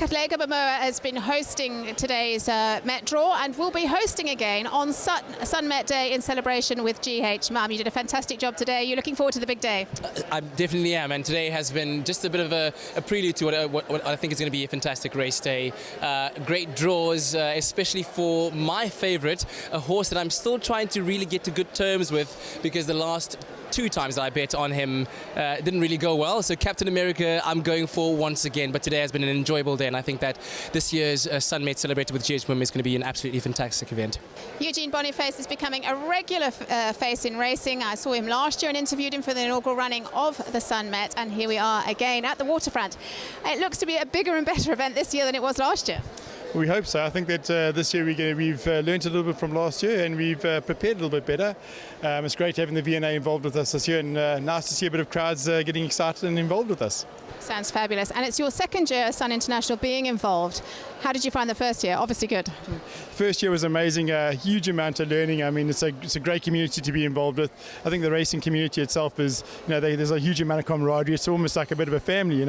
Gareth Lager-Bamoa has been hosting today's Met draw and will be hosting again on Sun Met Day in celebration with GH Mum. You did a fantastic job today. You're looking forward to the big day? I definitely am, and today has been just a bit of a prelude to what I think is going to be a fantastic race day. Great draws, especially for my favourite, a horse that I'm still trying to really get to good terms with, because the last 2 times that I bet on him didn't really go well. So Captain America I'm going for once again, but today has been an enjoyable day, and I think that this year's Sun Met celebrated with GH Mum is going to be an absolutely fantastic event. Eugene Boniface is becoming a regular face in racing. I saw him last year and interviewed him for the inaugural running of the Sun Met, and here we are again at the waterfront. It looks to be a bigger and better event this year than it was last year. We hope so. I think that this year we've learned a little bit from last year, and we've prepared a little bit better. It's great having the V&A involved with us this year, and nice to see a bit of crowds getting excited and involved with us. Sounds fabulous. And it's your second year Sun International being involved. How did you find the first year? Obviously good. First year was amazing, a huge amount of learning. I mean, it's a great community to be involved with. I think the racing community itself is, there's a huge amount of camaraderie. It's almost like a bit of a family.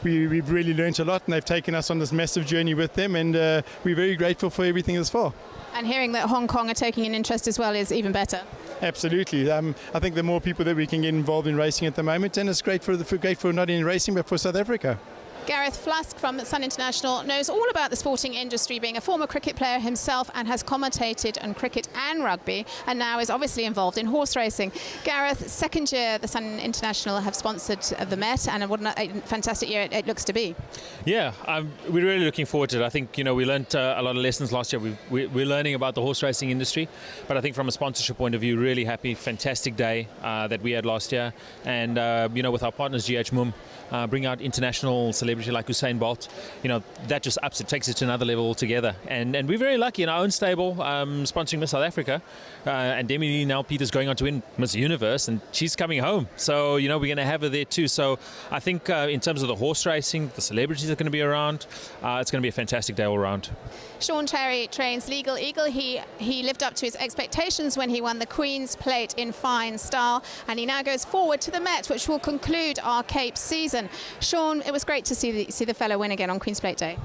We've really learned a lot, and they've taken us on this massive journey with them, and we're very grateful for everything thus far. And hearing that Hong Kong are taking an interest as well is even better. Absolutely. I think the more people that we can get involved in racing at the moment, and it's great for not only racing but for South Africa. Gareth Flusk from Sun International knows all about the sporting industry, being a former cricket player himself, and has commentated on cricket and rugby, and now is obviously involved in horse racing. Gareth, second year the Sun International have sponsored the Met, and what a fantastic year it looks to be. Yeah, we're really looking forward to it. I think we learnt a lot of lessons last year. We're learning about the horse racing industry, but I think from a sponsorship point of view, really happy, fantastic day that we had last year, and with our partners GH Mum, bring out international celebrity like Usain Bolt, that just ups it, takes it to another level altogether. And we're very lucky in our own stable, sponsoring Miss South Africa, and Demi now Peter's going on to win Miss Universe, and she's coming home. So we're going to have her there too. So I think in terms of the horse racing, the celebrities are going to be around. It's going to be a fantastic day all around. Sean Terry trains Legal Eagle. He lived up to his expectations when he won the Queen's Plate in fine style, and he now goes forward to the Met, which will conclude our Cape season. Sean, it was great to see the fellow win again on Queen's Plate Day.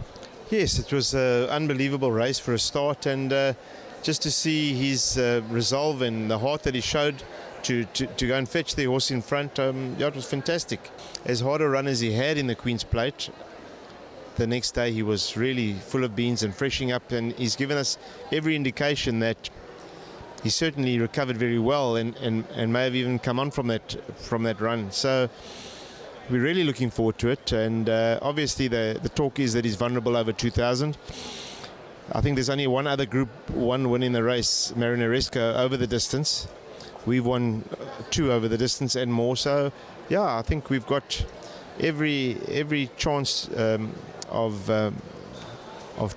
Yes, it was an unbelievable race for a start, and just to see his resolve and the heart that he showed to go and fetch the horse in front, it was fantastic. As hard a run as he had in the Queen's Plate, the next day he was really full of beans and freshening up, and he's given us every indication that he certainly recovered very well and may have even come on from that run. So we're really looking forward to it, and obviously the talk is that he's vulnerable over 2,000. I think there's only one other Group 1 win in the race, Marineresco, over the distance. We've won 2 over the distance and more, so yeah, I think we've got every chance of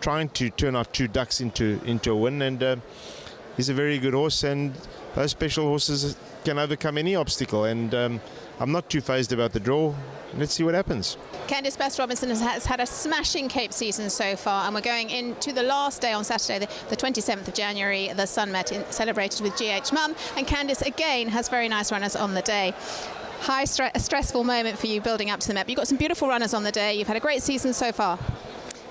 trying to turn our 2 ducks into a win, and he's a very good horse, and those special horses can overcome any obstacle, and I'm not too phased about the draw. Let's see what happens. Candice Best-Robinson has had a smashing Cape season so far, and we're going into the last day on Saturday, the 27th of January, the Sun Met celebrated with GH Mum, and Candice again has very nice runners on the day. A stressful moment for you building up to the Met. You've got some beautiful runners on the day. You've had a great season so far.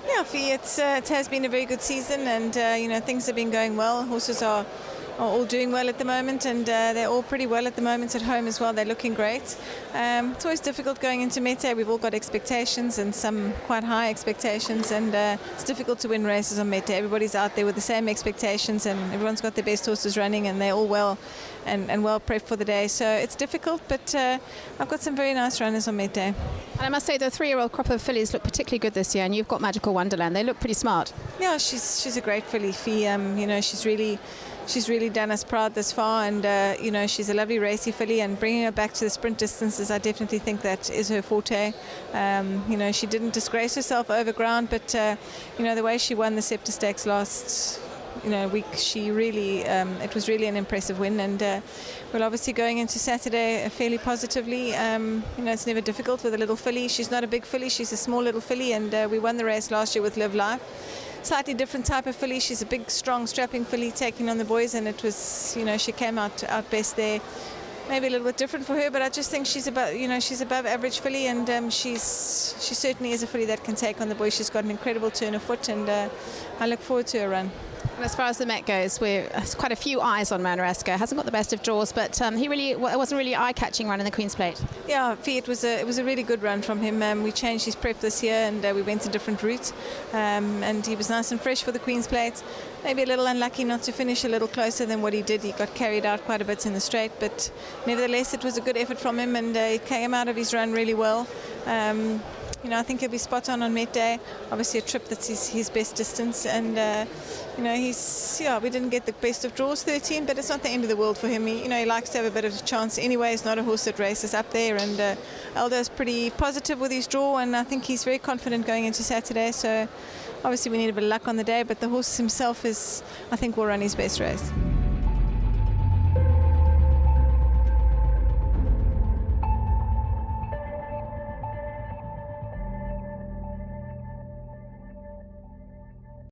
Yeah, Fee, it has been a very good season, and things have been going well. Horses are all doing well at the moment, and they're all pretty well at the moment at home as well. They're looking great. It's always difficult going into Met Day. We've all got expectations, and some quite high expectations, and it's difficult to win races on Met Day. Everybody's out there with the same expectations, and everyone's got their best horses running, and they're all well and well prepped for the day. So it's difficult, but I've got some very nice runners on Met Day. And I must say the 3-year-old crop of fillies look particularly good this year, and you've got Magical Wonderland. They look pretty smart. Yeah, she's a great filly, Fee. She's really done us proud this far, and she's a lovely racy filly, and bringing her back to the sprint distances, I definitely think that is her forte. She didn't disgrace herself over ground, but the way she won the Scepter Stakes last week, she really it was really an impressive win, and we're obviously going into Saturday fairly positively. It's never difficult with a little filly. She's not a big filly, she's a small little filly, and we won the race last year with Live Life. Slightly different type of filly. She's a big, strong, strapping filly taking on the boys, and it was, she came out best there. maybe a little bit different for her, but I just think she's above average filly, and she certainly is a filly that can take on the boy. She's got an incredible turn of foot, and I look forward to her run. And as far as the Met goes, there's quite a few eyes on Madagascar. Hasn't got the best of draws, but it was a really eye-catching run in the Queen's Plate. Yeah, it was a really good run from him. We changed his prep this year, and we went a different route, and he was nice and fresh for the Queen's Plate. Maybe a little unlucky not to finish a little closer than what he did. He got carried out quite a bit in the straight, but nevertheless it was a good effort from him, and he came out of his run really well. I think he'll be spot on Met Day. Obviously a trip that's his best distance, and we didn't get the best of draws, 13, but it's not the end of the world for him. He likes to have a bit of a chance anyway. He's not a horse that races up there, and Aldo's pretty positive with his draw, and I think he's very confident going into Saturday. So obviously we need a bit of luck on the day, but the horse himself I think will run his best race.